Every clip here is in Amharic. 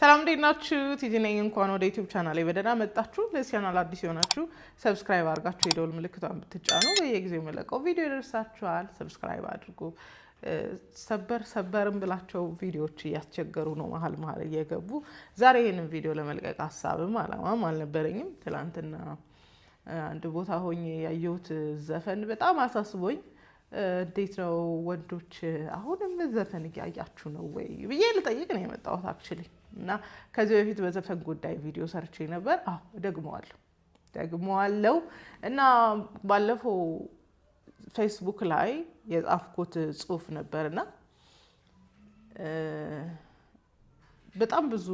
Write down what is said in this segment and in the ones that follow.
ሰላም እንዴት ናችሁ? ቲጂ ነኝ። እንኳን ወደ ዩቲዩብ ቻናሌ በደህና መጣችሁ። ለዚህ ቻናል አዲስ የሆናችሁ ሰብስክራይብ አድርጋችሁ የደወል ምልክቷን ብትጫኑ በየጊዜው የምለቀው ቪዲዮ ይደርሳችኋል። ሰብስክራይብ አድርጉ። ሰበርም ብላቸው ቪዲዮዎች እያስቸገሩ ነው መሀል እየገቡ። ዛሬ ይህንን ቪዲዮ ለመልቀቅ ሀሳብም አላማም አልነበረኝም። ትላንትና አንድ ቦታ ሆኜ ያየሁት ዘፈን በጣም አሳስቦኝ እንዴት ነው ወንዶች አሁንም ዘፈን እያያችሁ ነው ወይ ብዬ ልጠይቅ ነው የመጣሁት አክቹሊ። እና ከዚህ በፊት በዘፈን ጉዳይ ቪዲዮ ሰርቼ ነበር። ደግመዋለሁ እና ባለፈው ፌስቡክ ላይ የጻፍኩት ጽሁፍ ነበርና በጣም ብዙ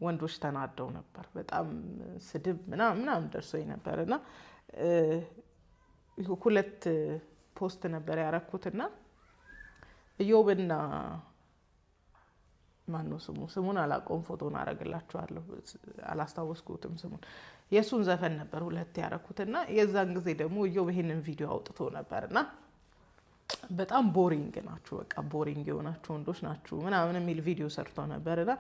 ወንዶች ተናደው ነበር። በጣም ስድብ ምናምን ደርሶኝ ነበርና ሁለት ፖስት ነበር ያረኩትና ኢዮብና ማነው ስሙን አላውቀውም፣ ፎቶን አረግላችኋለሁ፣ አላስታወስኩትም ስሙን። የሱን ዘፈን ነበር ሁለት ያረኩትና የዛን ጊዜ ደግሞ ኢዮብ ይሄንን ቪዲዮ አውጥቶ ነበርና በጣም ቦሪንግ ናችሁ፣ በቃ ቦሪንግ የሆናችሁ ወንዶች ናችሁ ምናምን የሚል ቪዲዮ ሰርቶ ነበርና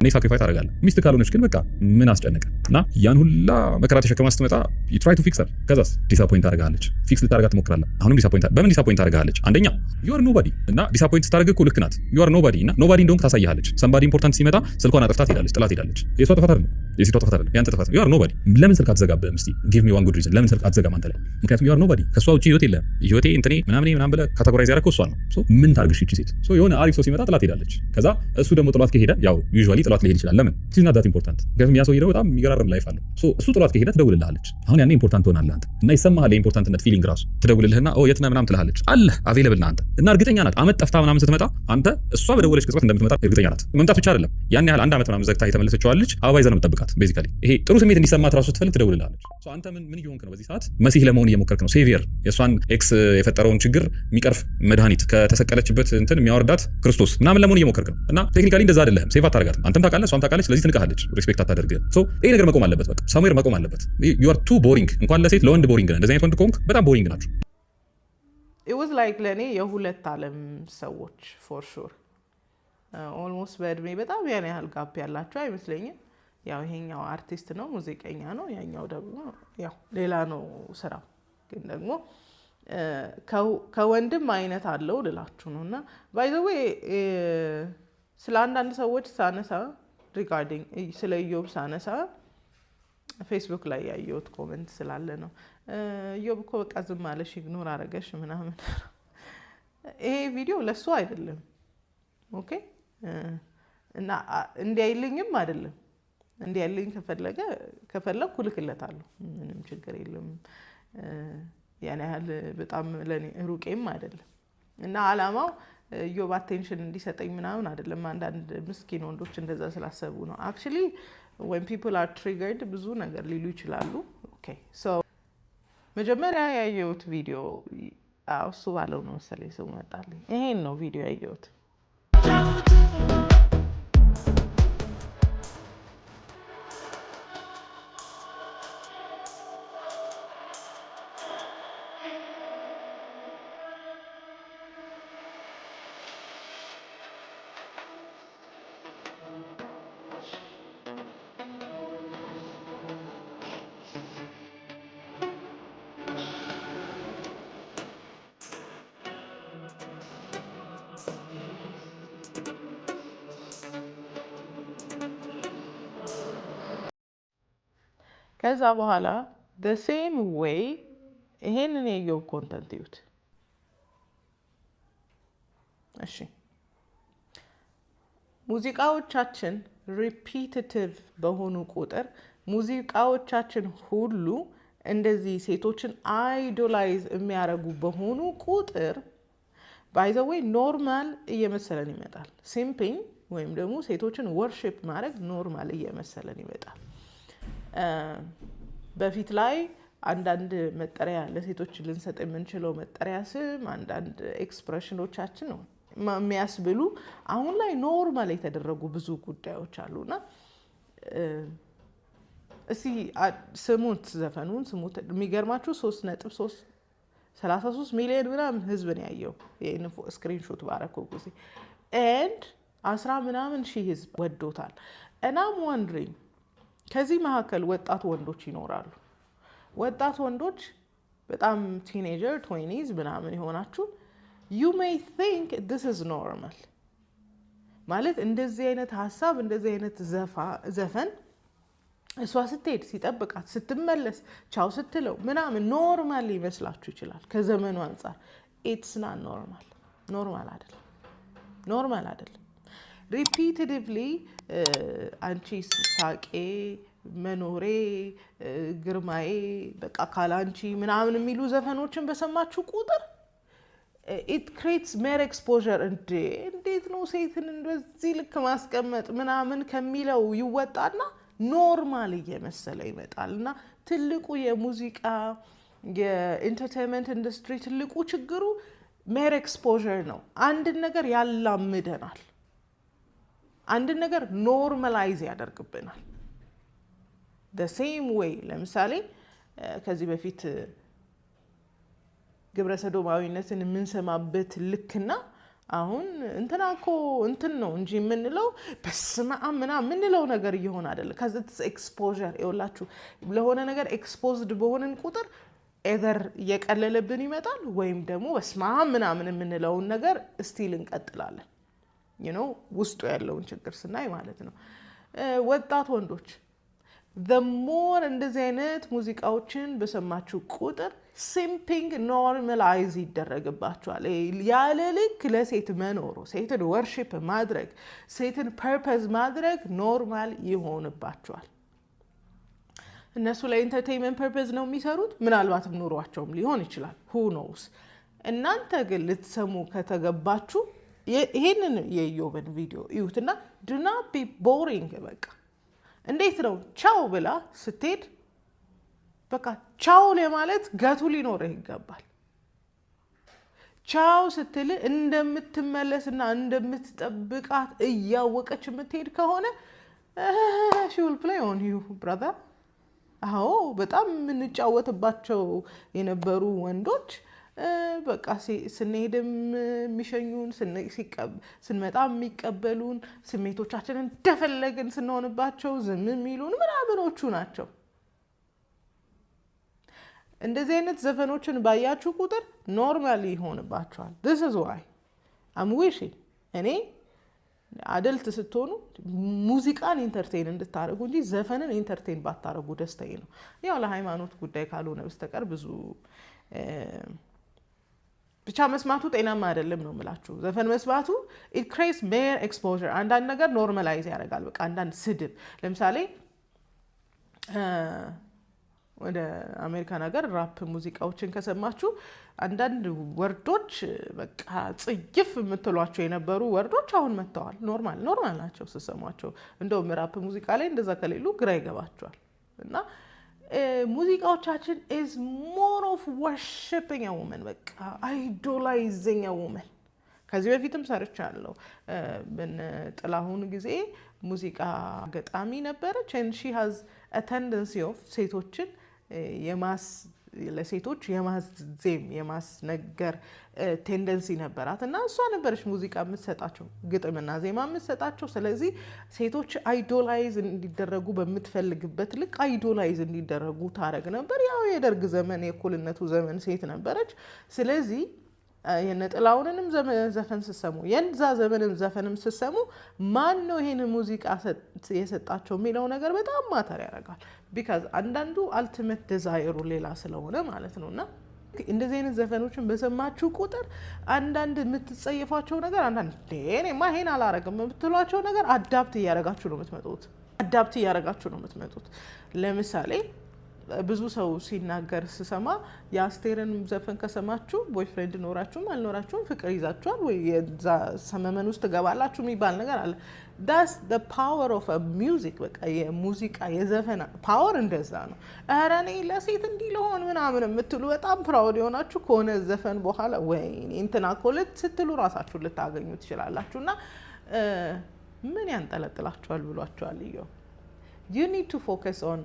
እኔ ሳክሪፋይስ አደርጋለሁ። ሚስት ካልሆነች ግን በቃ ምን አስጨነቀ እና ያን ሁላ መከራ ተሸክማ ስትመጣ you try to fix her ከዛስ ዲስአፖይንት አደርጋለች። ፊክስ ልታደርጋት ትሞክራለህ። አሁንም በምን ዲስአፖይንት አደርጋለች? አንደኛ you are nobody እና ዲስአፖይንት ስታደርግ እኮ ልክ ናት። you are nobody እና nobody እንደሆንክ ታሳያለች። somebody important ሲመጣ ስልኳን አጥፍታ ትሄዳለች፣ ጥላት ትሄዳለች። የሷ ጥፋት አይደለም፣ የሴቷ ጥፋት አይደለም፣ ያንተ ጥፋት። you are nobody። ለምን ስልክ አትዘጋብህም? እስቲ give me one good reason ለምን ስልክ አትዘጋም አንተ ላይ? ምክንያቱም you are nobody። ከሷ ውጪ ህይወት የለም። ህይወቴ እንትኔ ምናምን ብለህ ካቴጎራይዝ ያደረከው እሷ ነው። ምን ታርግሽ እቺ ሴት? የሆነ አሪፍ ሰው ሲመጣ ጥላት ሄዳለች። ከዛ እሱ ደግሞ ጥላት ከሄደ ያው ዩዥዋሊ ጥላት ሊሄድ ይችላል። ለምን ኢትስ ናት ዳት ኢምፖርታንት። ምክንያቱም ያ ሰው ይደው በጣም የሚገራርም ላይፍ አለው። እሱ ጥላት ከሄደ ትደውልልሃለች። አሁን ያኔ ኢምፖርታንት ሆናለህ አንተ እና ይሰማሃል የኢምፖርታንትነት ፊሊንግ ራሱ። ትደውልልህና የት ነህ ምናምን ትልሃለች አለ አቬለብል ነህ አንተ እና እርግጠኛ ናት። አመት ጠፍታ ምናምን ስትመጣ አንተ እሷ በደወለች ቅጽበት እንደምትመጣ እርግጠኛ ናት። መምጣት ብቻ አይደለም ያን ያህል አንድ አመት ምናምን ዘግታ የተመለሰችዋለች አበባ ይዘህ ነው የምትጠብቃት። ቤዚካሊ ይሄ ጥሩ ስሜት እንዲሰማት ራሱ ስትፈልግ ትደውልልሃለች። አንተ ምን እየሆንክ ነው በዚህ ሰዓት? መሲህ ለመሆን እየሞከርክ ነው። ሴቪየር የእሷን ኤክስ የፈጠረውን ችግር የሚቀርፍ መድኃኒት ከተሰቀለችበት እንትን የሚያወርዳት ክርስቶስ ምናምን ለመሆን እየሞከርክ ነው። እና ቴክኒካሊ እንደዛ አይደለም። ሴቭ አታደርጋትም። አንተም ታውቃለህ፣ እሷም ታውቃለች። ስለዚህ ትንቃለች፣ ሪስፔክት አታደርግህም። ይሄ ነገር መቆም አለበት። በቃ ሳሙኤል መቆም አለበት። you are too boring። እንኳን ለሴት ለወንድ ቦሪንግ ነህ። እንደዚህ አይነት ወንድ ከሆንክ በጣም ቦሪንግ ናቸው። it was like ለኔ የሁለት ዓለም ሰዎች for sure almost በእድሜ በጣም ያን ያህል ጋፕ ያላቸው አይመስለኝም። ያው ይሄኛው አርቲስት ነው፣ ሙዚቀኛ ነው፣ ያኛው ደግሞ ያው ሌላ ነው ስራው። ግን ደግሞ ከወንድም አይነት አለው ልላችሁ ነው። እና ባይ ዘ ዌይ ስለ አንዳንድ ሰዎች ሳነሳ ሪጋርዲንግ ስለ ኢዮብ ሳነሳ ፌስቡክ ላይ ያየሁት ኮሜንት ስላለ ነው። ኢዮብ እኮ በቃ ዝም አለሽ ኢግኖር አረገሽ ምናምን። ይሄ ቪዲዮ ለሱ አይደለም ኦኬ። እና እንዲያይልኝም አይደለም፣ እንዲያይልኝ ከፈለኩ ልክለታለሁ፣ ምንም ችግር የለም። ያን ያህል በጣም ለኔ ሩቄም አይደለም። እና አላማው ኢዮብ አቴንሽን እንዲሰጠኝ ምናምን አይደለም። አንዳንድ ምስኪን ወንዶች እንደዛ ስላሰቡ ነው። አክቹሊ when people are triggered ብዙ ነገር ሊሉ ይችላሉ። ኦኬ ሶ መጀመሪያ ያየሁት ቪዲዮ እሱ ባለው ነው መሰለኝ ሰው መጣልኝ። ይሄን ነው ቪዲዮ ያየሁት። ከዛ በኋላ the same way ይሄንን የኢዮብ ኮንተንት ይዩት። እሺ ሙዚቃዎቻችን ሪፒቲቲቭ በሆኑ ቁጥር ሙዚቃዎቻችን ሁሉ እንደዚህ ሴቶችን አይዶላይዝ የሚያደርጉ በሆኑ ቁጥር ባይ ዘ ዌይ ኖርማል እየመሰለን ይመጣል። ሲምፒንግ ወይም ደግሞ ሴቶችን ወርሺፕ ማድረግ ኖርማል እየመሰለን ይመጣል። በፊት ላይ አንዳንድ መጠሪያ ለሴቶች ልንሰጥ የምንችለው መጠሪያ ስም፣ አንዳንድ ኤክስፕሬሽኖቻችን ነው የሚያስብሉ አሁን ላይ ኖርማል የተደረጉ ብዙ ጉዳዮች አሉና እስቲ ስሙት፣ ዘፈኑን ስሙት። የሚገርማችሁ 3.33 ሚሊዮን ምናምን ህዝብ ነው ያየው ይሄን ስክሪንሾት ባረከው ጊዜ። ኤንድ 10 ምናምን ሺህ ህዝብ ወዶታል። እናም ወንድሪንግ ከዚህ መካከል ወጣት ወንዶች ይኖራሉ። ወጣት ወንዶች በጣም ቲኔጀር 20s ምናምን የሆናችሁ you may think this is normal ማለት እንደዚህ አይነት ሀሳብ እንደዚህ አይነት ዘፈን እሷ ስትሄድ ሲጠብቃት ስትመለስ ቻው ስትለው ምናምን ኖርማል ሊመስላችሁ ይችላል። ከዘመኑ አንጻር it's not ኖርማል አይደለም። ሪፒቲቲቭሊ አንቺ ሳቄ መኖሬ ግርማዬ በቃ ካላንቺ ምናምን የሚሉ ዘፈኖችን በሰማችሁ ቁጥር it creates more exposure እንዴት ነው ሴትን እንደዚህ ልክ ማስቀመጥ ምናምን ከሚለው ይወጣና ኖርማል እየመሰለ ይመጣል። እና ትልቁ የሙዚቃ የኢንተርቴይንመንት ኢንዱስትሪ ትልቁ ችግሩ more exposure ነው። አንድን ነገር ያላምደናል። አንድን ነገር ኖርማላይዝ ያደርግብናል። the same way ለምሳሌ ከዚህ በፊት ግብረ ሰዶማዊነትን የምንሰማበት ልክና አሁን እንትና እኮ እንትን ነው እንጂ የምንለው በስመ አብ ምናምን የምንለው ነገር እየሆነ አይደለም። ከዚህ ኤክስፖዠር ይኸውላችሁ ለሆነ ነገር ኤክስፖዝድ በሆንን ቁጥር ኤዘር እየቀለለብን ይመጣል ወይም ደግሞ በስመ አብ ምናምን የምንለውን ነገር ስቲል እንቀጥላለን። ውስጡ ያለውን ችግር ስናይ ማለት ነው። ወጣት ወንዶች the more እንደዚህ አይነት ሙዚቃዎችን በሰማችሁ ቁጥር ሲምፒንግ ኖርማላይዝ ይደረግባችኋል። ያለ ልክ ለሴት መኖሩ፣ ሴትን ወርሺፕ ማድረግ፣ ሴትን ፐርፐዝ ማድረግ ኖርማል ይሆንባችኋል። እነሱ ለኢንተርቴይንመንት ፐርፐዝ ነው የሚሰሩት። ምናልባትም ኑሯቸውም ሊሆን ይችላል። who knows። እናንተ ግን ልትሰሙ ከተገባችሁ ይሄንን የኢዮብን ቪዲዮ እዩትና do not be boring። በቃ እንዴት ነው ቻው ብላ ስትሄድ በቃ ቻው ለማለት ገቱ ሊኖርህ ይገባል። ቻው ስትል እንደምትመለስና እንደምትጠብቃት እያወቀች የምትሄድ ከሆነ she will play on you brother። አዎ በጣም የምንጫወትባቸው የነበሩ ወንዶች በቃ ስንሄድም የሚሸኙን ስንመጣ የሚቀበሉን ስሜቶቻችንን እንደፈለግን ስንሆንባቸው ዝም የሚሉን ምናምኖቹ ናቸው። እንደዚህ አይነት ዘፈኖችን ባያችሁ ቁጥር ኖርማሊ ይሆንባቸዋል። this is why I'm wishing እኔ አደልት ስትሆኑ ሙዚቃን ኢንተርቴን እንድታደርጉ እንጂ ዘፈንን ኢንተርቴን ባታደርጉ ደስታዬ ነው። ያው ለሃይማኖት ጉዳይ ካልሆነ በስተቀር ብዙ ብቻ መስማቱ ጤናማ አይደለም ነው የምላችሁ። ዘፈን መስማቱ it creates more exposure። አንዳንድ ነገር ኖርማላይዝ ያደርጋል። በቃ አንዳንድ ስድብ ለምሳሌ ወደ አሜሪካን ሀገር ራፕ ሙዚቃዎችን ከሰማችሁ አንዳንድ ወርዶች በቃ ጽይፍ የምትሏቸው የነበሩ ወርዶች አሁን መጥተዋል። ኖርማል ናቸው ስትሰሟቸው። እንደውም ራፕ ሙዚቃ ላይ እንደዛ ከሌሉ ግራ ይገባቸዋል። እና ሙዚቃዎቻችን is more of worshiping a woman በቃ idolizing a woman። ከዚህ በፊትም ሰርቻለሁ። ጥላሁን ጊዜ ሙዚቃ ገጣሚ ነበረች and she has a tendency of ሴቶችን ለሴቶች የማዜም የማስነገር ቴንደንሲ ነበራት እና እሷ ነበረች ሙዚቃ የምትሰጣቸው ግጥምና ዜማ የምትሰጣቸው። ስለዚህ ሴቶች አይዶላይዝ እንዲደረጉ በምትፈልግበት ልክ አይዶላይዝ እንዲደረጉ ታረግ ነበር። ያው የደርግ ዘመን የእኩልነቱ ዘመን ሴት ነበረች። ስለዚህ የነጥላውንንም ዘፈን ስሰሙ የዛ ዘመንም ዘፈንም ስሰሙ ማን ነው ይሄን ሙዚቃ የሰጣቸው የሚለው ነገር በጣም ማተር ያደርጋል። ቢካዝ አንዳንዱ አልቲሜት ዲዛይሩ ሌላ ስለሆነ ማለት ነውና እንደዚህ አይነት ዘፈኖችን በሰማችሁ ቁጥር አንዳንድ የምትጸየፏቸው ነገር አንዳንድ እኔማ ይሄን አላረግም የምትሏቸው ነገር አዳፕት እያደረጋችሁ ነው የምትመጡት። ለምሳሌ ብዙ ሰው ሲናገር ስሰማ የአስቴርን ዘፈን ከሰማችሁ ቦይፍሬንድ ኖራችሁም አልኖራችሁም ፍቅር ይዛችኋል ወይ የዛ ሰመመን ውስጥ ገባላችሁ የሚባል ነገር አለ። that's the power of a music። በቃ የሙዚቃ የዘፈን ፓወር እንደዛ ነው። ኧረ እኔ ለሴት እንዲህ ለሆን ምናምን የምትሉ በጣም ፕራውድ የሆናችሁ ከሆነ ዘፈን በኋላ ወይኔ እንትና እኮ ስትሉ ራሳችሁን ልታገኙ ትችላላችሁና ምን ያንጠለጥላችኋል ብሏችኋል። you need to focus on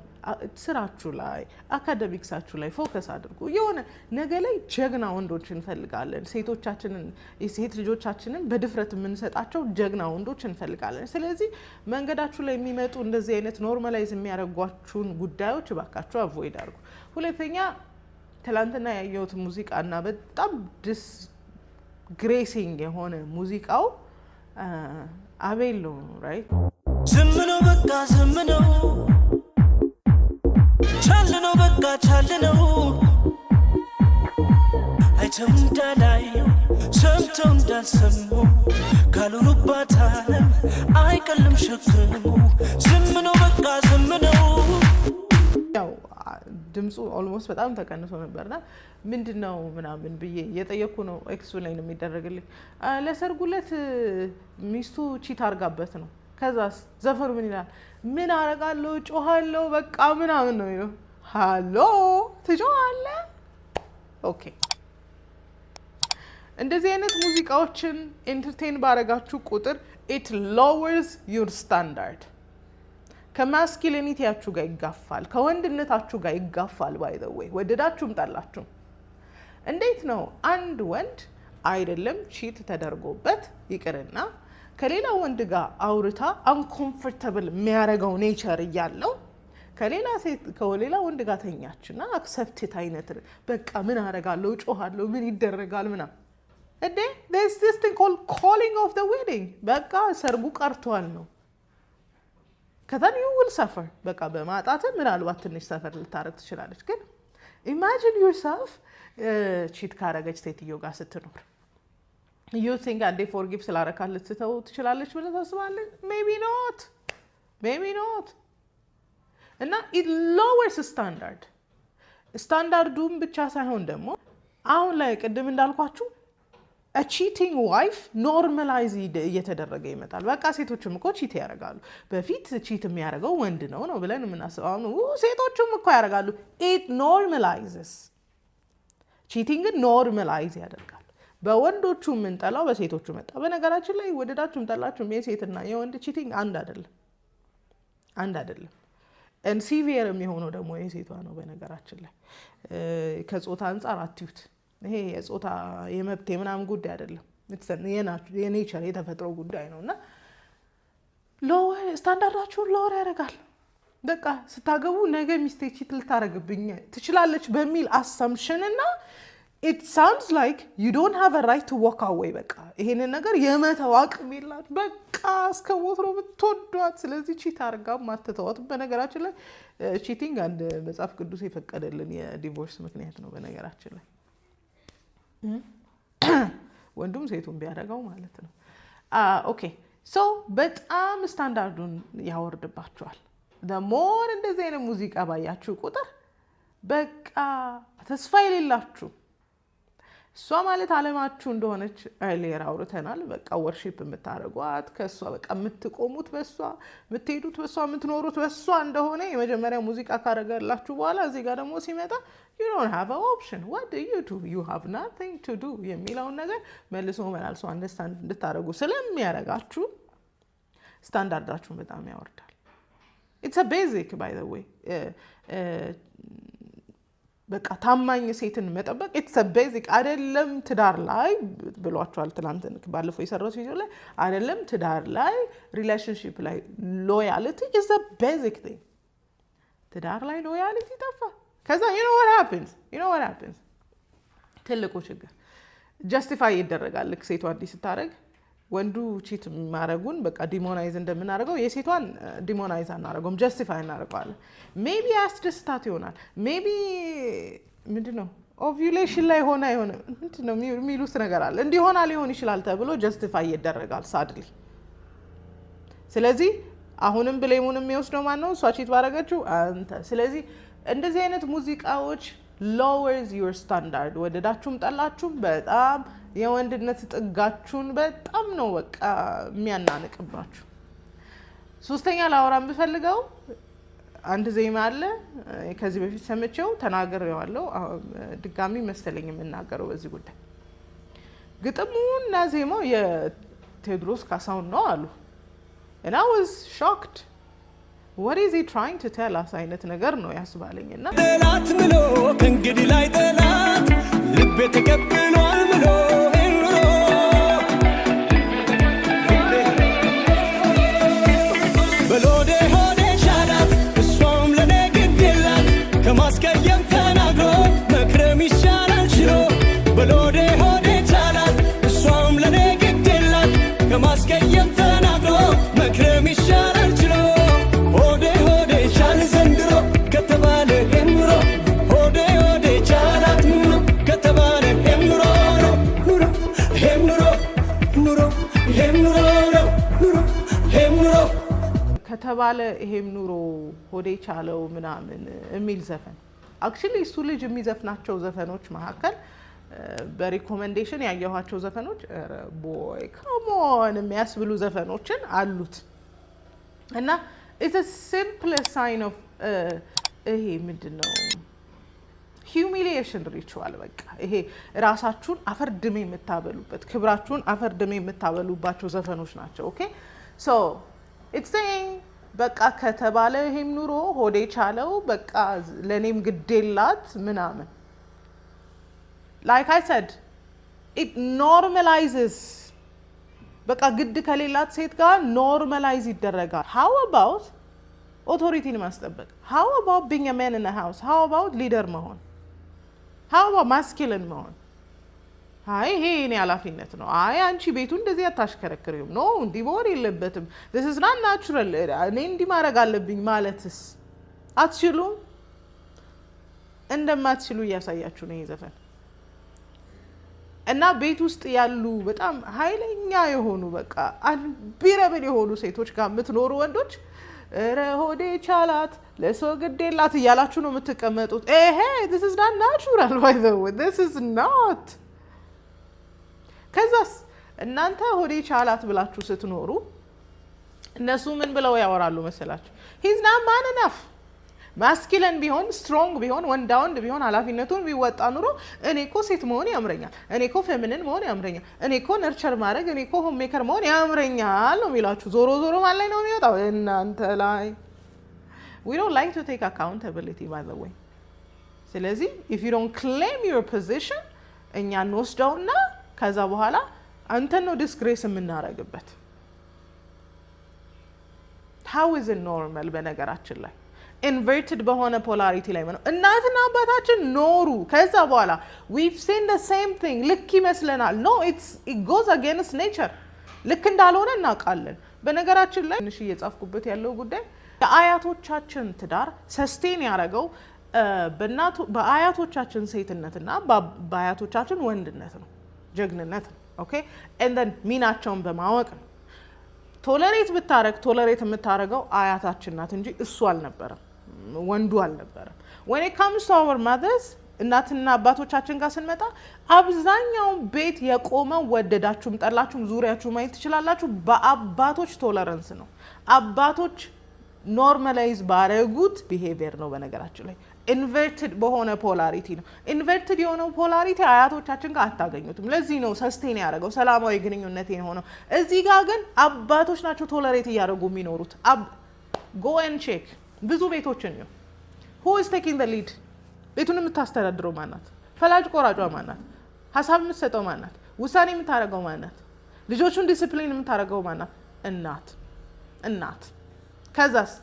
ስራችሁ ላይ አካዳሚክሳችሁ ላይ ፎከስ አድርጉ። የሆነ ነገ ላይ ጀግና ወንዶች እንፈልጋለን። ሴት ልጆቻችንን በድፍረት የምንሰጣቸው ጀግና ወንዶች እንፈልጋለን። ስለዚህ መንገዳችሁ ላይ የሚመጡ እንደዚህ አይነት ኖርማላይዝ የሚያደርጓችሁን ጉዳዮች እባካችሁ አቮይድ አድርጉ። ሁለተኛ ትላንትና ያየሁት ሙዚቃና በጣም ዲስግሬሲንግ የሆነ ሙዚቃው አቤል ነው ራይት ዝምነው በቃ ዝምነው ቻልነው በቃ ቻልነው አይተው እንዳላዩ ሰምተው እንዳልሰሙ ካሉባት ዓለም አይቀልም ሸክሙ ዝምነው በቃ ዝምነው ያው ድምፁ ኦልሞስት በጣም ተቀንሶ ነበርና ምንድነው ምናምን ብዬ የጠየኩ ነው ኤክስፕሌን ነው የሚደረግልኝ ለሰርጉለት ሚስቱ ቺት አርጋበት ነው ከዛስ ዘፈሩ ምን ይላል ምን አረጋለሁ ጮሃለሁ በቃ ምናምን ነው ይለው ሃሎ ትጮሃለህ ኦኬ እንደዚህ አይነት ሙዚቃዎችን ኢንተርቴይን ባረጋችሁ ቁጥር it lowers your standard ከማስኪሊኒቲያችሁ ጋር ይጋፋል ከወንድነታችሁ ጋር ይጋፋል by the way ወደዳችሁም ጠላችሁ እንዴት ነው አንድ ወንድ አይደለም ቺት ተደርጎበት ይቅርና ከሌላ ወንድ ጋር አውርታ አንኮምፎርታብል የሚያረጋው ኔቸር እያለው ከሌላ ወንድ ጋር ተኛችና አክሰፕት አይነት በቃ ምን አረጋለሁ ጮሃለሁ ምን ይደረጋል ምና እንዴ there's this thing called calling of the wedding በቃ ሰርጉ ቀርቷል ነው ከዛን you will suffer በቃ በማጣት ምናልባት ትንሽ ሰፈር ልታረግ ትችላለች ግን imagine yourself ቺት ካረገች ሴትዮ ጋር ስትኖር you think and they forgive ስላረካል ልትተው ትችላለች ብለህ ታስባለህ maybe not እና it lowers standard ስታንዳርዱም ብቻ ሳይሆን ደግሞ አሁን ላይ ቅድም እንዳልኳችሁ a cheating wife normalize እየተደረገ ይመጣል በቃ ሴቶችም እኮ ቺት ያደርጋሉ በፊት ቺት የሚያደርገው ወንድ ነው ብለን የምናስበው ነው ሴቶችም እኮ ያደርጋሉ it normalizes cheating normalize ያደርጋል በወንዶቹ ምንጠላው በሴቶቹ መጣ በነገራችን ላይ ወደዳችሁም ጠላችሁም የሴትና የወንድ ቺቲንግ አንድ አይደለም and severe የሚሆነው ደግሞ የሴቷ ነው በነገራችን ላይ ከጾታ አንፃር አትዩት ይሄ የጾታ የመብት የምናም ጉዳይ አይደለም የኔቸር የተፈጥሮ ጉዳይ ነውና ሎወር ስታንዳርዳችሁን ሎወር ያደርጋል በቃ ስታገቡ ነገ ሚስቴ ቺት ልታረግብኝ ትችላለች በሚል assumption እና it sounds like you don't have a right to walk away በቃ ይሄንን ነገር የመተው አቅም የላት በቃ እስከሞት ነው የምትወዷት ስለዚህ ቺት አርጋ ማትተዋት በነገራችን ላይ ቺቲንግ አንድ መጽሐፍ ቅዱስ የፈቀደልን የዲቮርስ ምክንያት ነው በነገራችን ላይ ወንዱም ሴቱም ቢያደርገው ማለት ነው ኦኬ ሶ በጣም ስታንዳርዱን ያወርድባችኋል the more እንደዚህ አይነት ሙዚቃ ባያችሁ ቁጥር በቃ ተስፋ የሌላችሁ እሷ ማለት ዓለማችሁ እንደሆነች earlier አውርተናል በቃ worship የምታረጓት ከሷ በቃ የምትቆሙት በሷ የምትሄዱት በሷ የምትኖሩት በሷ እንደሆነ የመጀመሪያ ሙዚቃ ካረጋላችሁ በኋላ እዚህ ጋር ደግሞ ሲመጣ you don't have an option what do you have nothing to do የሚለው ነገር መልሶ መላልሶ አንደርስታንድ እንድታረጉ ስለሚያረጋችሁ ስታንዳርዳችሁን በጣም ያወርዳል it's a basic by the way በቃ ታማኝ ሴትን መጠበቅ it's a basic አይደለም ትዳር ላይ ብሏቸዋል ትላንት ባለፈው የሰራው ቪዲዮ ላይ አይደለም ትዳር ላይ ሪሌሽንሺፕ ላይ loyalty is a basic thing ትዳር ላይ loyalty ጠፋ ከዛ you know what happens ትልቁ ችግር justify ይደረጋል ሴቷ አዲስ ስታረግ ወንዱ ቺት ማረጉን በቃ ዲሞናይዝ እንደምናረገው የሴቷን ዲሞናይዝ አናረገውም justify እናረጋለን maybe ያስደስታት ይሆናል maybe ምንድነው ovulation ላይ ሆና ይሆነ ምንድነው የሚሉት ነገር አለ እንዲሆና ሊሆን ይችላል ተብሎ justify ይደረጋል sadly ስለዚህ አሁንም ብሌሙን የሚወስደው ማን ነው እሷ ቺት ባረገችው አንተ ስለዚህ እንደዚህ አይነት ሙዚቃዎች lowers your standard ወደዳችሁም ጠላችሁም በጣም የወንድነት ጥጋችሁን በጣም ነው በቃ የሚያናንቅባችሁ ሶስተኛ ላወራም በፈልገው አንድ ዜማ አለ ከዚህ በፊት ሰምቼው ተናግሬዋለሁ ድጋሚ መሰለኝ የምናገረው በዚህ ጉዳይ ግጥሙና ዜማው የቴዎድሮስ ካሳሁን ነው አሉ and I was shocked what is he trying to tell us አይነት ነገር ነው ያስባለኝና ጠላት ምሎ ከእንግዲህ ላይ ጠላት ልቤ ተቀብሏል ምሎ በሎዴ ሆዴ ቻላት እሷም ለኔ ግድ የላት ከማስቀየም ተናግሮ መክረም ይሻላል ችሎ በሎዴ ሆዴ ቻላት እሷም ለኔ ግድ የላት ከማስቀየም ተናግሮ መክረም ይሻላል ችሎ ሆዴ ሆዴ ቻል ዘንድሮ ከተባለ የምሮ ሆዴ ሆዴ ቻላት ኑሮ ከተባለ የምሮ ኑሮ የምሮ ኑሮ የምሮ ኑሮ የምሮ ከተባለ ይሄም ኑሮ ሆዴ ቻለው ምናምን የሚል ዘፈን አክቹሊ እሱ ልጅ የሚዘፍናቸው ዘፈኖች መካከል በሪኮመንዴሽን ያየኋቸው ዘፈኖች ቦይ ካሞን የሚያስብሉ ዘፈኖችን አሉት እና it's a simple sign of ይሄ ምንድነው humiliation ritual በቃ ይሄ ራሳችሁን አፈርድሜ የምታበሉበት ክብራችሁን አፈርድሜ የምታበሉባቸው ዘፈኖች ናቸው ኦኬ so it's saying በቃ ከተባለ ይሄም ኑሮ ሆዴ ቻለው በቃ ለኔም ግዴላት ምናምን like I said it normalizes በቃ ግድ ከሌላት ሴት ጋር ኖርማላይዝ ይደረጋል how about authority ማስጠበቅ how about being a man in a house how about leader መሆን how about masculine መሆን አይ ይሄ የኔ ኃላፊነት ነው አይ አንቺ ቤቱ እንደዚህ አታሽከረክሪው ኖ እንዲህ መሆን የለበትም this is not natural እኔ እንዲህ ማድረግ አለብኝ ማለትስ አትችሉም እንደማትችሉ እያሳያችሁ ነው ይዘፈን እና ቤት ውስጥ ያሉ በጣም ኃይለኛ የሆኑ በቃ አንቢረብል የሆኑ ሴቶች ጋር የምትኖሩ ወንዶች ሆዴ ቻላት ለሰው ግዴላት እያላችሁ ነው የምትቀመጡት ይሄ this is not natural by the way this is not ከዛስ እናንተ ሆዴ ቻላት ብላችሁ ስትኖሩ እነሱ ምን ብለው ያወራሉ መሰላችሁ he's not man enough ማስኪለን ቢሆን ስትሮንግ ቢሆን ወንዳውንድ ቢሆን ኃላፊነቱን ቢወጣ ኑሮ እኔኮ ሴት መሆን ያምረኛል እኔኮ ፌሚኒን መሆን ያምረኛል እኔኮ ነርቸር ማድረግ እኔኮ ሆም ሜከር መሆን ያምረኛል ነው የሚላችሁ ዞሮ ዞሮ ማን ላይ ነው የሚወጣው እናንተ ላይ we don't like to take accountability by the way ስለዚህ if you don't claim your position እኛ እንወስደውና ከዛ በኋላ አንተ ነው ዲስግሬስ የምናረግበት how is it normal በነገራችን ላይ inverted በሆነ ፖላሪቲ ላይ ነው እናትና አባታችን ኖሩ ከዛ በኋላ we've seen the same thing ልክ ይመስለናል no it goes against nature ልክ እንዳልሆነ እናውቃለን በነገራችን ላይ ትንሽ እየጻፍኩበት ያለው ጉዳይ የአያቶቻችን ትዳር ሰስቴን ያደረገው በአያቶቻችን ሴትነትና በአያቶቻችን ወንድነት ነው ጀግንነት ነው ኦኬ and then ሚናቸውን በማወቅ ነው ቶለሬት ብታረግ ቶለሬት የምታረገው አያታችን ናት እንጂ እሱ አልነበረም ወንዱ አልነበረም when it comes to our mothers እናትና አባቶቻችን ጋር ስንመጣ አብዛኛው ቤት የቆመው ወደዳችሁም ጠላችሁም ዙሪያችሁ ማየት ትችላላችሁ በአባቶች ቶለረንስ ነው አባቶች ኖርማላይዝ ባረጉት ቢሄቪየር ነው በነገራችን ላይ ኢንቨርትድ በሆነ ፖላሪቲ ነው ኢንቨርትድ የሆነው ፖላሪቲ አያቶቻችን ጋር አታገኙትም ለዚህ ነው ሰስቴን ያደረገው ሰላማዊ ግንኙነት የሆነው እዚህ ጋር ግን አባቶች ናቸው ቶለሬት እያደረጉ የሚኖሩት go and check ብዙ ቤቶችን ነው who is taking the lead ቤቱን የምታስተዳድረው ማናት ፈላጭ ቆራጯ ማናት ሐሳብ የምትሰጠው ማናት ውሳኔ የምታረገው ማናት ልጆቹን ዲሲፕሊን የምታረገው ማናት እናት ከዛስ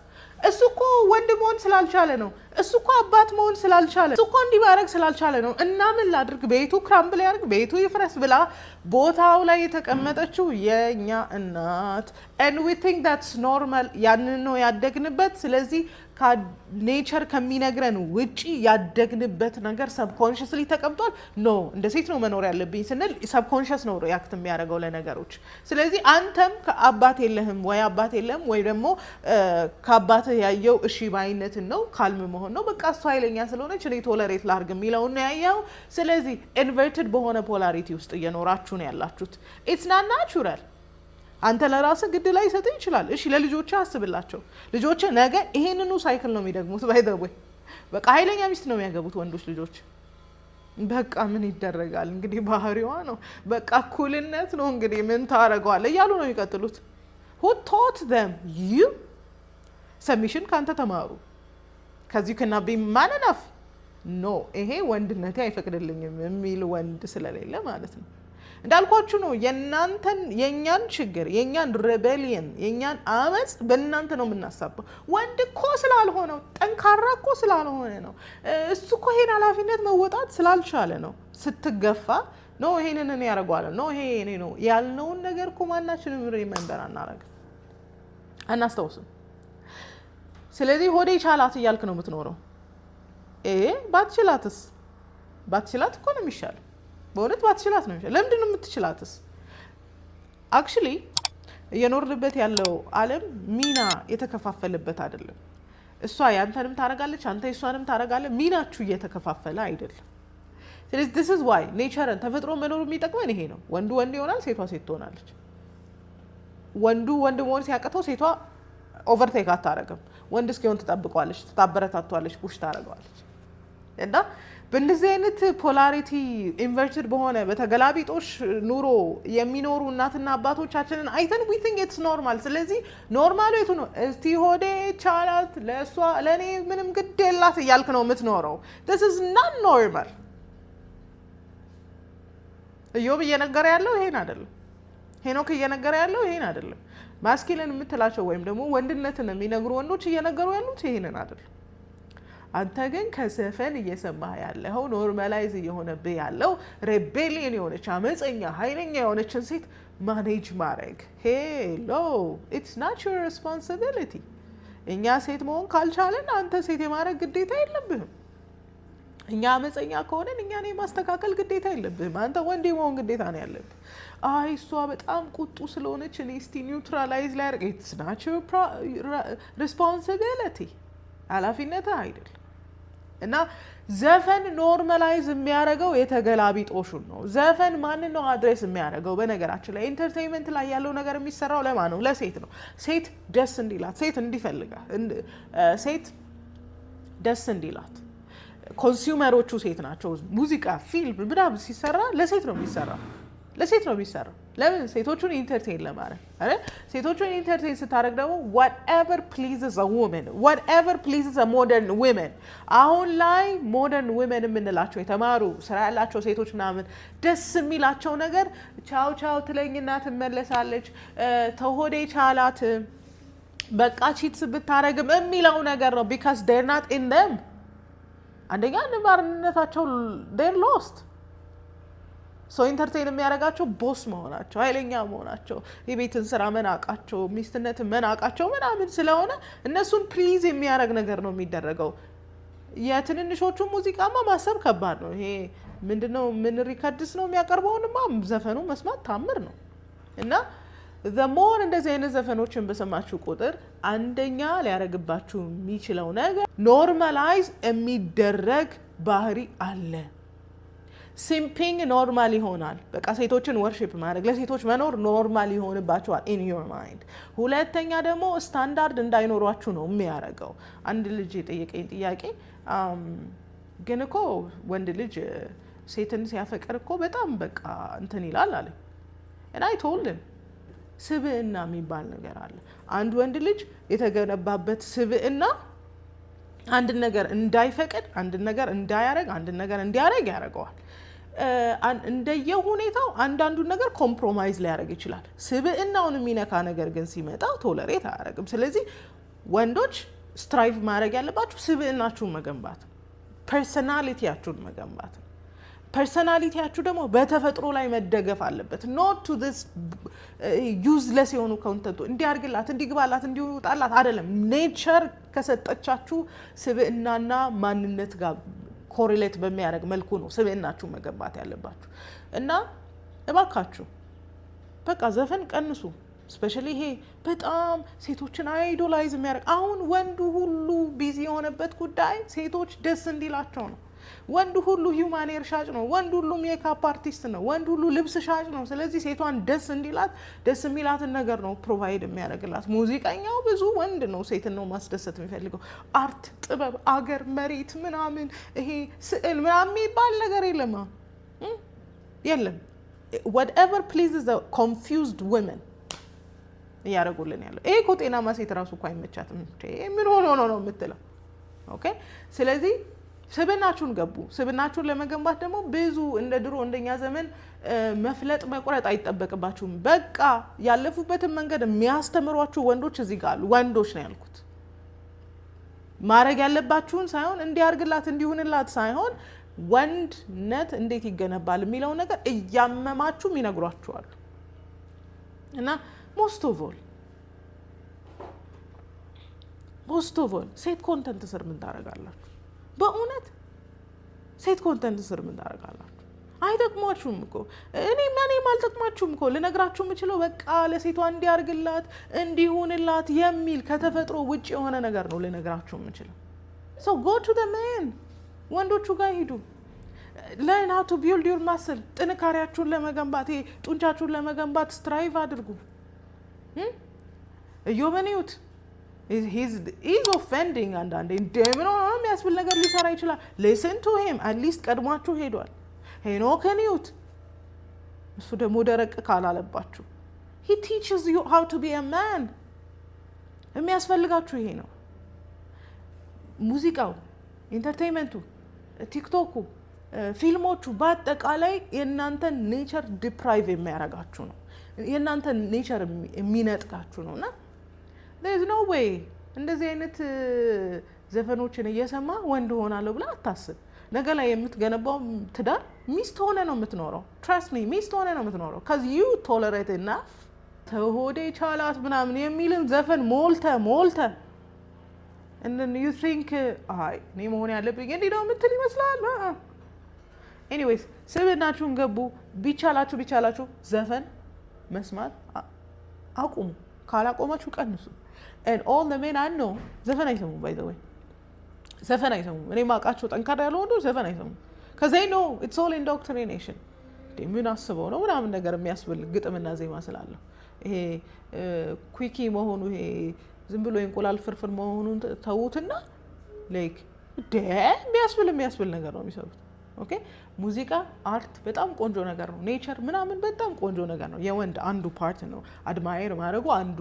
እሱ እኮ ወንድ መሆን ስላልቻለ ነው እሱ እኮ አባት መሆን ስላልቻለ እሱ እኮ እንዲባረግ ስላልቻለ ነው እና ምን ላድርግ ቤቱ ክራምብል ያርግ ቤቱ ይፍረስ ብላ ቦታው ላይ የተቀመጠችው የኛ እናት and we think that's normal ያንን ነው ያደግንበት ስለዚህ ኔቸር ከሚነግረን ውጪ ያደግንበት ነገር ሰብኮንሺየስሊ ተቀምጧል ኖ እንደ ሴት ነው መኖር ያለብኝ ስንል ሰብኮንሺየስ ነው ሪአክት የሚያደርገው ለነገሮች ስለዚህ አንተም ከአባት የለህም ወይ አባት የለም ወይ ደግሞ ከአባት ያየው እሺ ባይነትን ነው ካልም መሆን ነው በቃ እሱ ኃይለኛ ስለሆነች እኔ ቶለሬት ላርግ የሚለው ነው ያየው ስለዚህ ኢንቨርትድ በሆነ ፖላሪቲ ውስጥ እየኖራችሁ ነው ያላችሁት it's not natural አንተ ለራስህ ግድ ላይ ሰጥ ይችላል እሺ ለልጆች አስብላቸው ልጆች ነገ ይሄንኑ ሳይክል ነው የሚደግሙት ባይደው በቃ ኃይለኛ ሚስት ነው የሚያገቡት ወንዶች ልጆች በቃ ምን ይደረጋል እንግዲህ ባህሪዋ ነው በቃ ኩልነት ነው እንግዲህ ምን ታረጋዋለህ እያሉ ነው የሚቀጥሉት who taught them you ሰብሚሽን ካንተ ተማሩ ከዚህ ከና ቢማን enough ኖ ይሄ ወንድነቴ አይፈቅድልኝም የሚል ወንድ ስለሌለ ማለት ነው። እንዳልኳችሁ ነው የኛን ችግር የኛን ሬቤሊየን የኛን አመጽ በእናንተ ነው የምናሳበው። ወንድ እኮ ስላልሆነው ጠንካራ እኮ ስላልሆነ ነው እሱ እኮ ይሄን ኃላፊነት መወጣት ስላልቻለ ነው ስትገፋ ነው ይሄንን እኔ ያረጋዋለሁ ነው ይሄ እኔ ነው ያልነውን ነገር እኮ ማናችንም ሪሜምበር አናስታውስም። ስለዚህ ሆዴ ቻላት እያልክ ነው የምትኖረው። ባትችላት እኮ ነው የሚሻለው። በእውነት ባትችላት ነው የሚሻለው። ለምንድን ነው የምትችላትስ? አክቹሊ እየኖርንበት ያለው ዓለም ሚና የተከፋፈለበት አይደለም። እሷ ያንተንም ታረጋለች፣ አንተ የሷንም ታረጋለህ። ሚናችሁ እየተከፋፈለ አይደለም። ስለዚህ this is why ኔቸርን ተፈጥሮ መኖር የሚጠቅመን ይሄ ነው። ወንዱ ወንድ ይሆናል፣ ሴቷ ሴት ትሆናለች። ወንዱ ወንድ መሆን ሲያቅተው ሴቷ ኦቨርቴክ አታረግም። ወንድ እስኪሆን ትጠብቀዋለች፣ ታበረታቷለች፣ ፑሽ ታረጋለች። እና በእንደዚህ አይነት ፖላሪቲ ኢንቨርትድ በሆነ በተገላቢጦሽ ኑሮ የሚኖሩ እናትና አባቶቻችንን አይተን we think it's normal። ስለዚህ ኖርማሉ የቱ ነው? እስቲ ሆዴ ቻላት ለእሷ ለእኔ ምንም ግድ የላት እያልክ ነው የምትኖረው። this is not normal። ኢዮብ እየነገረ ያለው ይሄን አይደለም። ሄኖክ እየነገረ ያለው ይሄን አይደለም። ማስኪልን የምትላቸው ወይም ደግሞ ወንድነትን የሚነግሩ ወንዶች እየነገሩ ያሉት ይሄንን አይደለም። አንተ ግን ከዘፈን እየሰማህ ያለው ኖርማላይዝ እየሆነብህ ያለው ሬቤሊየን የሆነች አመፀኛ ኃይለኛ የሆነችን ሴት ማኔጅ ማድረግ ሄሎ ኢትስ ናት ዩር ሬስፖንሲቢሊቲ። እኛ ሴት መሆን ካልቻለን አንተ ሴት የማድረግ ግዴታ የለብህም። እኛ አመፀኛ ከሆነን እኛን የማስተካከል ግዴታ የለብህም። አንተ ወንድ የመሆን ግዴታ ነው ያለብህ። አይ እሷ በጣም ቁጡ ስለሆነች እኔ እስቲ ኒውትራላይዝ ላይ አድርገህ ኢትስ ናት ዩር ሬስፖንሲቢሊቲ፣ ኃላፊነትህ አይደል። እና ዘፈን ኖርማላይዝ የሚያደርገው የተገላቢጦሹን ነው። ዘፈን ማንን ነው አድሬስ የሚያደርገው? በነገራችን ላይ ኢንተርቴይንመንት ላይ ያለው ነገር የሚሰራው ለማን ነው? ለሴት ነው። ሴት ደስ እንዲላት፣ ሴት እንዲፈልጋት፣ ሴት ደስ እንዲላት ኮንሱመሮቹ ሴት ናቸው። ሙዚቃ፣ ፊልም ምናምን ሲሰራ ለሴት ነው የሚሰራው። ለምን? ሴቶቹን ኢንተርቴን ለማድረግ አይደል? ሴቶቹን ኢንተርቴን ስታደርግ ደግሞ whatever pleases a woman, whatever pleases a modern women። አሁን ላይ ሞደርን women የምንላቸው የተማሩ ስራ ያላቸው ሴቶች ምናምን ደስ የሚላቸው ነገር ቻው ቻው ትለኝና ትመለሳለች፣ ተሆዴ ቻላት፣ በቃ ቺትስ ብታረግም የሚለው ነገር ነው። because they're not in them። አንደኛ ንባርነታቸው they're lost። ሰው ኢንተርቴን የሚያደርጋቸው ቦስ መሆናቸው፣ ኃይለኛ መሆናቸው፣ የቤትን ስራ መናቃቸው፣ ሚስትነትን መናቃቸው ምናምን ስለሆነ እነሱን ፕሊዝ የሚያደርግ ነገር ነው የሚደረገው። የትንንሾቹ ሙዚቃማ ማሰብ ከባድ ነው። ይሄ ምንድነው? ምን ሪከርድስ ነው የሚያቀርበውንማ ዘፈኑ መስማት ታምር ነው። እና the more እንደዚህ አይነት ዘፈኖችን በሰማችሁ ቁጥር አንደኛ ሊያደርግባችሁ የሚችለው ነገር ኖርማላይዝ የሚደረግ ባህሪ አለ። ሲምፒንግ ኖርማል ይሆናል። በቃ ሴቶችን ወርሺፕ ማድረግ፣ ለሴቶች መኖር ኖርማል ይሆንባቸዋል ኢን ዮር ማይንድ። ሁለተኛ ደግሞ ስታንዳርድ እንዳይኖሯችሁ ነው የሚያደርገው። አንድ ልጅ የጠየቀኝ ጥያቄ ግን እኮ ወንድ ልጅ ሴትን ሲያፈቅር እኮ በጣም በቃ እንትን ይላል አለ። እና አይ ቶልድ ሂም ስብዕና የሚባል ነገር አለ። አንድ ወንድ ልጅ የተገነባበት ስብዕና አንድን ነገር እንዳይፈቅድ፣ አንድን ነገር እንዳያረግ፣ አንድን ነገር እንዲያረግ ያደርገዋል። እንደየሁኔታው አንዳንዱን ነገር ኮምፕሮማይዝ ሊያደርግ ይችላል። ስብዕናውን የሚነካ ነገር ግን ሲመጣ ቶለሬት አያደርግም። ስለዚህ ወንዶች ስትራይቭ ማድረግ ያለባችሁ ስብዕናችሁን መገንባት፣ ፐርሰናሊቲያችሁን መገንባት። ፐርሰናሊቲያችሁ ደግሞ በተፈጥሮ ላይ መደገፍ አለበት። ኖት ቱ ዲስ ዩዝለስ የሆኑ ኮንተንቱ እንዲያርግላት፣ እንዲግባላት፣ እንዲወጣላት አይደለም። ኔቸር ከሰጠቻችሁ ስብዕናና ማንነት ጋር ኮሪሌት በሚያደርግ መልኩ ነው ስብዕናችሁ መገንባት ያለባችሁ። እና እባካችሁ በቃ ዘፈን ቀንሱ። ስፔሻሊ ይሄ በጣም ሴቶችን አይዶላይዝ የሚያደርግ አሁን ወንዱ ሁሉ ቢዚ የሆነበት ጉዳይ ሴቶች ደስ እንዲላቸው ነው። ወንዱ ሁሉ ሂውማን ሄር ሻጭ ነው። ወንዱ ሁሉ ሜካፕ አርቲስት ነው። ወንዱ ሁሉ ልብስ ሻጭ ነው። ስለዚህ ሴቷን ደስ እንዲላት ደስ የሚላትን ነገር ነው ፕሮቫይድ የሚያደርግላት። ሙዚቀኛው ብዙ ወንድ ነው ሴትን ነው ማስደሰት የሚፈልገው። አርት፣ ጥበብ፣ አገር፣ መሬት ምናምን ይሄ ስዕል ምናምን የሚባል ነገር የለም የለም። whatever pleases the confused women እያደረጉልን ያለው። ይሄ እኮ ጤናማ ሴት ራሱ እኮ አይመቻትም። ምን ሆኖ ነው የምትለው? ኦኬ። ስለዚህ ስብናችሁን ገቡ። ስብናችሁን ለመገንባት ደግሞ ብዙ እንደ ድሮ እንደኛ ዘመን መፍለጥ መቁረጥ አይጠበቅባችሁም። በቃ ያለፉበትን መንገድ የሚያስተምሯችሁ ወንዶች እዚህ ጋር አሉ። ወንዶች ነው ያልኩት። ማድረግ ያለባችሁን ሳይሆን እንዲያርግላት እንዲሆንላት ሳይሆን ወንድነት እንዴት ይገነባል የሚለው ነገር እያመማችሁም ይነግሯችኋል። እና ሞስት ኦፍ ኦል ሴት ኮንተንት ስር ምን ታደርጋላችሁ? በእውነት ሴት ኮንተንት ስር ምን ታደርጋላችሁ? አይጠቅሟችሁም እኮ እኔም አልጠቅማችሁም እኮ። ልነግራችሁ የምችለው በቃ ለሴቷ እንዲያርግላት እንዲሆንላት የሚል ከተፈጥሮ ውጭ የሆነ ነገር ነው ልነግራችሁ የምችለው። ሶ ጎ ቱ ዘ ሜን፣ ወንዶቹ ጋር ሂዱ። learn how to build your muscle። ጥንካሬያችሁን ለመገንባት ጡንቻችሁን ለመገንባት ስትራይቭ አድርጉ። እዮበኔውት he's offending አንዳንዴ እንደምን ነው የሚያስብል ነገር ሊሰራ ይችላል። listen to him at least ቀድሟችሁ ሄዷል። ሄኖክን ይዩት፣ እሱ ደግሞ ደረቅ ካላለባችሁ he teaches you how to be a man። የሚያስፈልጋችሁ ይሄ ነው። ሙዚቃው፣ ኢንተርቴይንመንቱ፣ ቲክቶኩ፣ ፊልሞቹ በአጠቃላይ የእናንተን ኔቸር ዲፕራይቭ የሚያደርጋችሁ ነው። የእናንተን ኔቸር የሚነጥቃችሁ ነው። እና there is no way እንደዚህ አይነት ዘፈኖችን እየሰማ ወንድ ሆናለሁ ብላ አታስብ። ነገ ላይ የምትገነባው ትዳር ሚስት ሆነ ነው የምትኖረው። trust me ሚስት ሆነ ነው የምትኖረው። cause you tolerate enough ተሆዴ ቻላት ምናምን የሚልን ዘፈን ሞልተ and then you think አይ እኔ መሆን ያለብኝ እንዲህ ነው የምትል ይመስላል። anyways ስብናችሁን ገቡ። ቢቻላችሁ ዘፈን መስማት አቁሙ። ካላቆማችሁ ቀንሱ። and all the men I know ዘፈን አይሰሙም። by the way ዘፈን አይሰሙም። እኔ ማውቃቸው ጠንካራ ያሉ ወንዶች ዘፈን አይሰሙም። because they know it's all indoctrination። ምን አስበው ነው ምናምን ነገር የሚያስብል ግጥምና ዜማ ስላለው ይሄ ኩዊኪ መሆኑ ይሄ ዝም ብሎ እንቁላል ፍርፍር መሆኑን ተውትና ላይክ የሚያስብል ነገር ነው የሚሰሩት። ኦኬ ሙዚቃ አርት በጣም ቆንጆ ነገር ነው። ኔቸር ምናምን በጣም ቆንጆ ነገር ነው። የወንድ አንዱ ፓርት ነው። አድማየር ማድረጉ አንዱ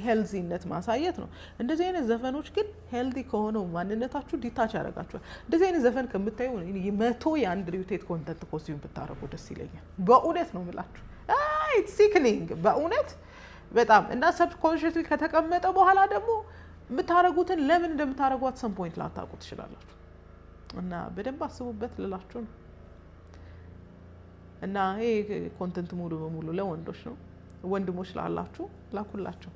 ሄልዚነት ማሳየት ነው። እንደዚህ አይነት ዘፈኖች ግን ሄልዚ ከሆነው ማንነታችሁ ዲታች ያደርጋችኋል። እንደዚህ አይነት ዘፈን ከምታዩ 100 የአንድሪው ቴት ኮንተንት ኮስቲዩም ብታረጉ ደስ ይለኛል። በእውነት ነው የምላችሁ። ኢትስ ሲክኒንግ በእውነት በጣም እና ሰብኮንሺየስሊ ከተቀመጠ በኋላ ደግሞ የምታረጉትን ለምን እንደምታረጉት ሰም ፖይንት ላታውቁ ትችላላችሁ። እና በደንብ አስቡበት ልላችሁ ነው። እና ይሄ ኮንተንት ሙሉ በሙሉ ለወንዶች ነው። ወንድሞች ላላችሁ ላኩላቸው።